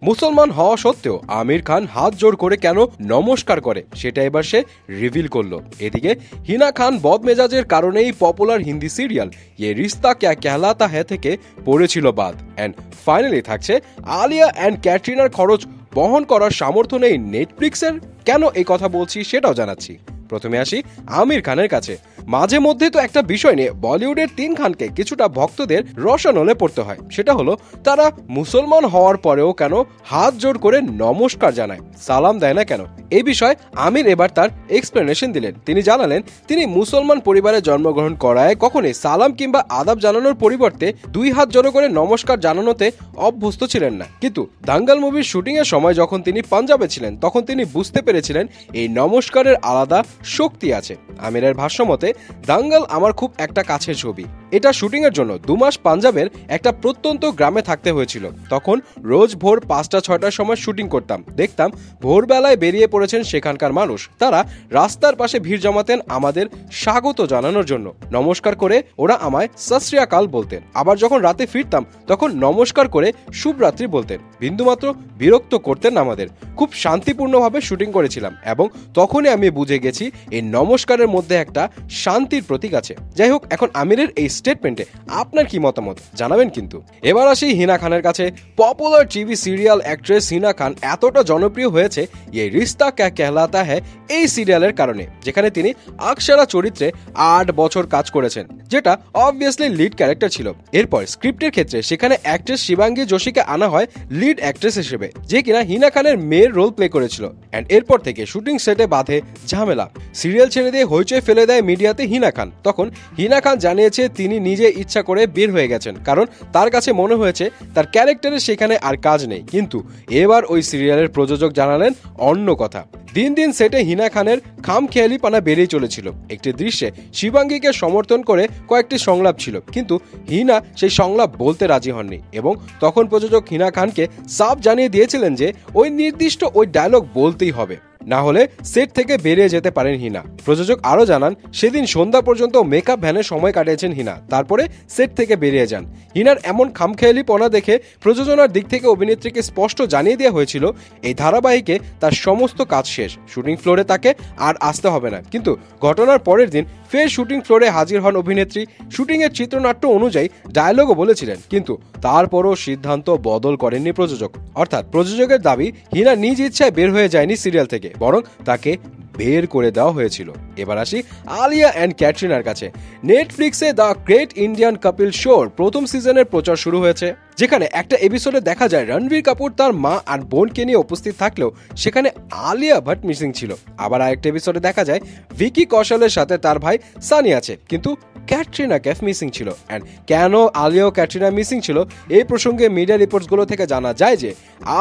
মুসলমান হওয়া সত্ত্বেও আমির খান হাত জোড় করে কেন নমস্কার করে সেটা এবার সে রিভিল করলো। এদিকে হিনা খান বদমেজাজের কারণেই পপুলার হিন্দি সিরিয়াল ইয়ে রিস্তা ক্যা কেহলাতা হ্যায় থেকে পড়েছিল বাদ। অ্যান্ড ফাইনালি থাকছে আলিয়া অ্যান্ড ক্যাটরিনার খরচ বহন করার সামর্থ্য নেই নেটফ্লিক্সের। কেন এই কথা বলছি সেটাও জানাচ্ছি। প্রথমে আসি আমির খানের কাছে। মাঝে মধ্যে তো একটা বিষয় নিয়ে বলিউডের 3 খানকে কিছুটা ভক্তদের রসানলে পড়তে হয়, সেটা হলো তারা মুসলমান হওয়ার পরেও কেন হাত জোড় করে নমস্কার জানায়, সালাম দেয় না কেন। এই বিষয়ে আমির এবার তার এক্সপ্লেনেশন দিলেন। তিনি জানালেন তিনি মুসলমান পরিবারে জন্মগ্রহণ করায় কখনোই সালাম কিংবা আদাব জানানোর পরিবর্তে 2 হাত জড়ো করে নমস্কার জানানোতে অভ্যস্ত ছিলেন না। কিন্তু দাঙ্গাল মুভির শুটিং এর সময় যখন তিনি পাঞ্জাবে ছিলেন তখন তিনি বুঝতে পেরেছিলেন এই নমস্কারের আলাদা শক্তি আছে। আমিরের ভাষ্যমতে দাঙ্গাল আমার খুব একটা কাছের ছবি। এটা শুটিং এর জন্য 2 মাস পাঞ্জাবের একটা প্রত্যন্ত গ্রামে থাকতে হয়েছিল। তখন রোজ ভোর 5টা-6টার সময় শুটিং করতাম। দেখতাম ভোরবেলায় বেরিয়ে পড়েছেন সেখানকার মানুষ। তারা রাস্তার পাশে ভিড় জমাতেন আমাদের স্বাগত জানানোর জন্য। নমস্কার করে ওরা আমায় সত শ্রী আকাল বলতেন। আবার যখন রাতে ফিরতাম তখন নমস্কার করে শুভরাত্রি বলতেন। বিন্দুমাত্র বিরক্ত করতেন না আমাদের। খুব শান্তিপূর্ণভাবে শুটিং করেছিলাম এবং তখনই আমি বুঝে গেছি এই নমস্কারের মধ্যে একটা শান্তির প্রতীক আছে। যাই হোক, এখন আমিরের এই স্টেটমেন্টে আপনার কি মতামত জানাবেন কিন্তু। এবার আসি হিনা খানের কাছে। পপুলার টিভি সিরিয়াল অ্যাক্ট্রেস হিনা খান এতটা জনপ্রিয় হয়েছে এই রিস্তা ক্যা কেহলাতা হ্যায় এই সিরিয়ালের কারণে, যেখানে তিনি আকসারা চরিত্রে 8 বছর কাজ করেছেন, যেটা অবভিয়াসলি লিড ক্যারেক্টার ছিল। এরপর স্ক্রিপ্টের ক্ষেত্রে সেখানে অ্যাক্ট্রেস শিবাঙ্গী যোশীকে আনা হয় লিড অ্যাক্ট্রেস হিসেবে, যে কিনা হিনা খানের মেয়ের রোল প্লে করেছিল। এন্ড এরপর থেকে শুটিং সেটে বাধে ঝামেলা। সিরিয়াল ছেড়ে দিয়ে হইচই ফেলে দেয় মিডিয়াতে হিনা খান। তখন হিনা খান জানিয়েছে তিনি নিজে ইচ্ছা করে বের হয়ে গেছেন, কারণ তার কাছে মনে হয়েছে তার ক্যারেক্টারের সেখানে আর কাজ নেই। কিন্তু এবার ওই সিরিয়ালের প্রযোজক জানালেন অন্য কথা। দিন দিন সেটে হিনা খানের খামখেয়ালিপানা বেড়েই চলেছিল। একটি দৃশ্যে শিবাঙ্গীকে সমর্থন করে কয়েকটি সংলাপ ছিল, কিন্তু হিনা সেই সংলাপ বলতে রাজি হননি এবং তখন প্রযোজক হিনা খানকে সাফ জানিয়ে দিয়েছিলেন যে ওই নির্দিষ্ট ওই ডায়লগ বলতেই হবে, না হলে সেট থেকে বেরিয়ে যেতে পারেন হিনা। প্রযোজক আরো জানান সেদিন সন্ধ্যা পর্যন্ত মেকআপ ভ্যানে সময় কাটিয়েছেন হিনা, তারপরে সেট থেকে বেরিয়ে যান। হিনার এমন খামখেয়ালিপনা দেখে প্রযোজনার দিক থেকে অভিনেত্রীকে স্পষ্ট জানিয়ে দেওয়া হয়েছিল এই ধারাবাহিকে তার সমস্ত কাজ শেষ, শুটিং ফ্লোরে তাকে আর আসতে হবে না। কিন্তু ঘটনার পরের দিন ফের শুটিং ফ্লোরে হাজির হন অভিনেত্রী। শুটিং এর চিত্রনাট্য অনুযায়ী ডায়লগও বলেছিলেন, কিন্তু তারপরও সিদ্ধান্ত বদল করেননি প্রযোজক। অর্থাৎ প্রযোজকের দাবি হিনা নিজ ইচ্ছায় বের হয়ে যায়নি সিরিয়াল থেকে, বরং তাকে বের করে দেওয়া হয়েছিল। এবার আসি আলিয়া অ্যান্ড ক্যাটরিনার কাছে। নেটফ্লিক্সে দ্য গ্রেট ইন্ডিয়ান কাপিল শোর প্রথম সিজনের প্রচার শুরু হয়েছে, যেখানে একটা এপিসোডে দেখা যায় রণবীর কাপুর তার মা আর বোনকে নিয়ে উপস্থিত থাকলেও সেখানে আলিয়া ভাট মিসিং ছিল। আবার আরেকটা এপিসোডে দেখা যায় ভিকি কৌশলের সাথে তার ভাই সানি আছে, কিন্তু ক্যাটরিনা ক্যাফ মিসিং ছিল। অ্যান্ড কেন আলিয়া ও ক্যাটরিনা মিসিং ছিল এই প্রসঙ্গে মিডিয়া রিপোর্টসগুলো থেকে জানা যায় যে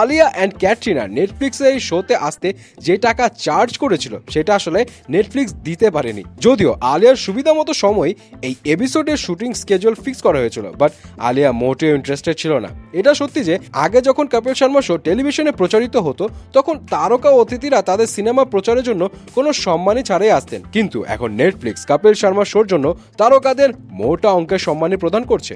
আলিয়া অ্যান্ড ক্যাটরিনা নেটফ্লিক্সে এই শোতে আসতে যে টাকা চার্জ করেছিল সেটা আসলে নেটফ্লিক্স দিতে পারেনি। যদিও আলিয়ার সুবিধা মতো সময় এই এপিসোডের শুটিং স্কেজুয়াল ফিক্স করা হয়েছিল, বাট আলিয়া মোটেও ইন্টারেস্টেড ছিল না। এটা সত্যি যে আগে যখন কপিল শর্মা শো টেলিভিশনে প্রচারিত হতো তখন তারকা অতিথিরা তাদের সিনেমা প্রচারের জন্য কোনো সম্মানই ছাড়াই আসতেন, কিন্তু এখন নেটফ্লিক্স কপিল শর্মা শোর জন্য তারকাদের মোটা অঙ্কের সম্মানই প্রদান করছে।